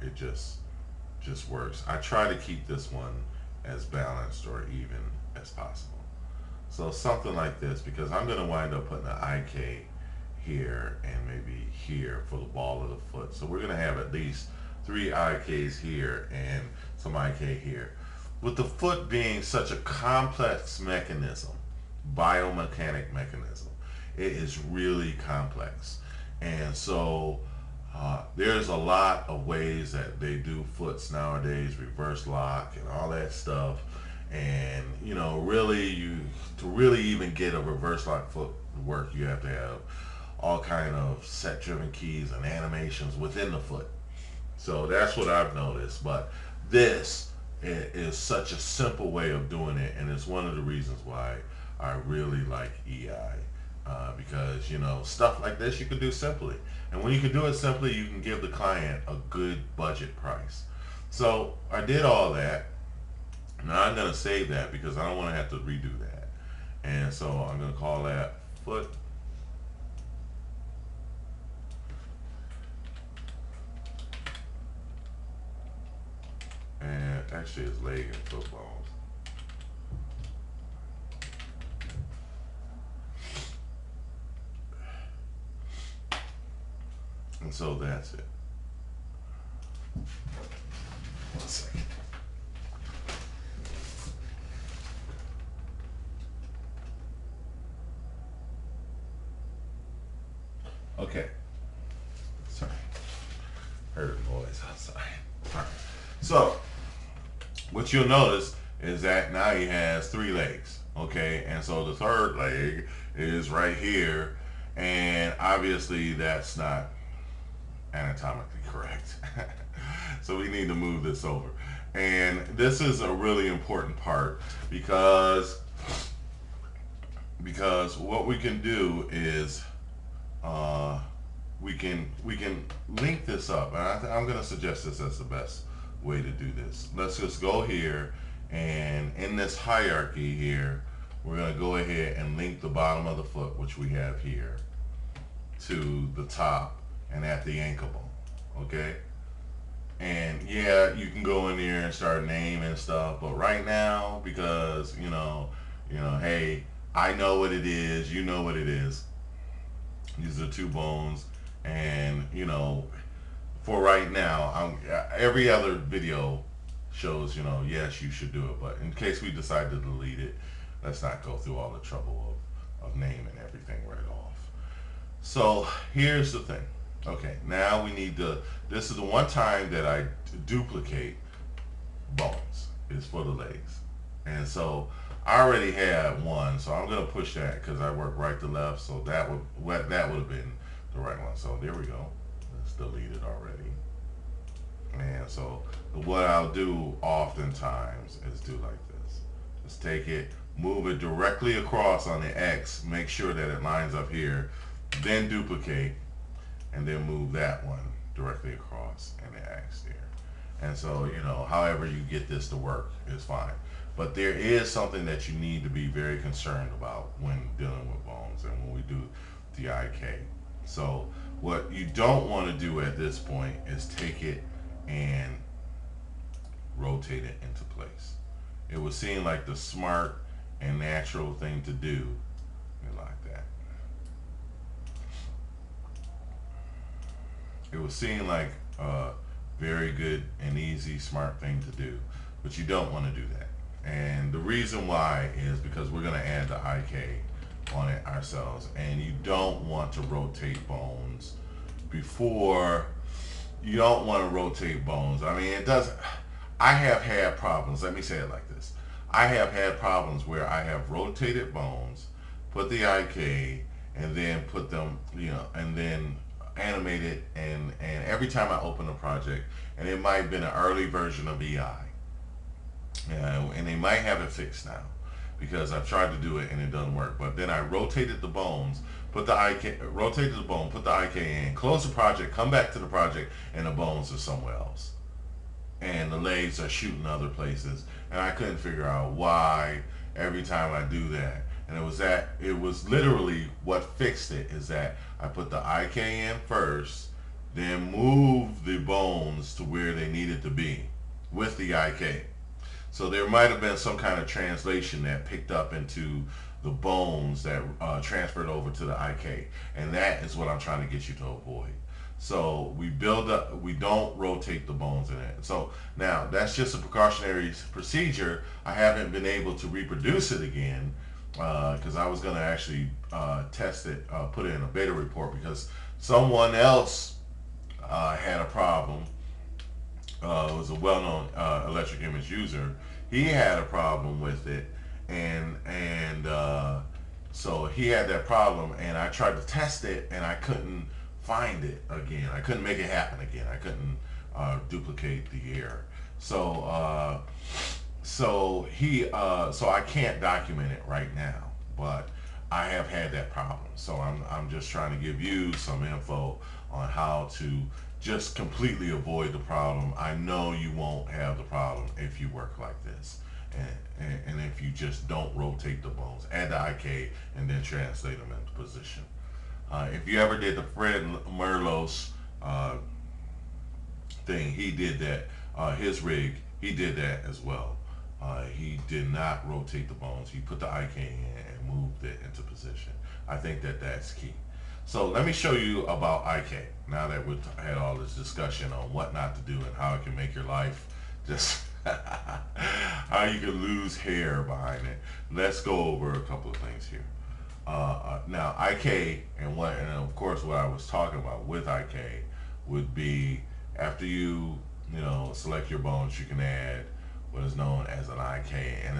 it just works. I try to keep this one as balanced or even as possible. So something like this, because I'm going to wind up putting an IK here and maybe here for the ball of the foot. So we're going to have at least 3 IKs here and some IK here. With the foot being such a complex mechanism, biomechanic mechanism, it is really complex. And so there's a lot of ways that they do foots nowadays, reverse lock and all that stuff. And really, to really even get a reverse lock foot to work, you have to have all kind of set driven keys and animations within the foot. So that's what I've noticed. But this is such a simple way of doing it, and it's one of the reasons why I really like EI. Because stuff like this you can do simply, and when you can do it simply, you can give the client a good budget price. So I did all that. Now I'm going to save that because I don't want to have to redo that, and so I'm going to call that foot. And actually it's leg and foot bones. And so that's it. One second. Okay. Sorry. Heard a noise outside. All right. So, what you'll notice is that now he has 3 legs. Okay, and so the third leg is right here, and obviously that's not anatomically correct. So we need to move this over. And this is a really important part because what we can do is we can link this up, and I'm going to suggest this as the best way to do this. Let's just go here, and in this hierarchy here, we're going to go ahead and link the bottom of the foot, which we have here, to the top and at the ankle bone. Okay, and yeah, you can go in there and start naming stuff, but right now, because hey, I know what it is, you know what it is. These are 2 bones, and for right now, every other video shows yes, you should do it, but in case we decide to delete it, let's not go through all the trouble of naming everything right off. So here's the thing. Okay, now we need to, this is the one time that I duplicate bones, is for the legs. And so I already had one, so I'm going to push that because I work right to left, so that would have been the right one. So there we go. Let's delete it already. And so what I'll do oftentimes is do like this. Just take it, move it directly across on the X, make sure that it lines up here, then duplicate, and then move that one directly across and the X there. And so, however you get this to work is fine. But there is something that you need to be very concerned about when dealing with bones and when we do the IK. So what you don't want to do at this point is take it and rotate it into place. It would seem like the smart and natural thing to do, like that. It would seem like a very good and easy, smart thing to do, but you don't want to do that. And the reason why is because we're going to add the IK on it ourselves, and you don't want to rotate bones before. You don't want to rotate bones. I mean, it doesn't. I have had problems. Let me say it like this. I have had problems where I have rotated bones, put the IK, and then put them, and then animate it, and every time I open a project, and it might have been an early version of EI, and they might have it fixed now because I've tried to do it and it doesn't work. But then I rotated the bones, put the IK, rotated the bone, put the IK in, close the project, come back to the project, and the bones are somewhere else, and the legs are shooting other places, and I couldn't figure out why every time I do that. And it was literally what fixed it is that I put the IK in first, then move the bones to where they needed to be with the IK. So there might have been some kind of translation that picked up into the bones that transferred over to the IK, and that is what I'm trying to get you to avoid. So we build up, we don't rotate the bones in it. So now that's just a precautionary procedure. I haven't been able to reproduce it again because I was going to actually test it, put it in a beta report because someone else had a problem. Was a well-known electric image user. He had a problem with it, and so he had that problem, and I tried to test it, and I couldn't find it again. I couldn't make it happen again. I couldn't duplicate the error. So I can't document it right now, but I have had that problem. So I'm just trying to give you some info on how to just completely avoid the problem. I know you won't have the problem if you work like this. And if you just don't rotate the bones, add the IK and then translate them into position. If you ever did the Fred Merlos thing, he did that. His rig, he did that as well. He did not rotate the bones. He put the IK in and moved it into position. I think that that's key. So let me show you about IK. Now that we've had all this discussion on what not to do and how it can make your life just how you can lose hair behind it. Let's go over a couple of things here. Now IK and of course what I was talking about with IK would be after you select your bones, you can add what is known as an IK, and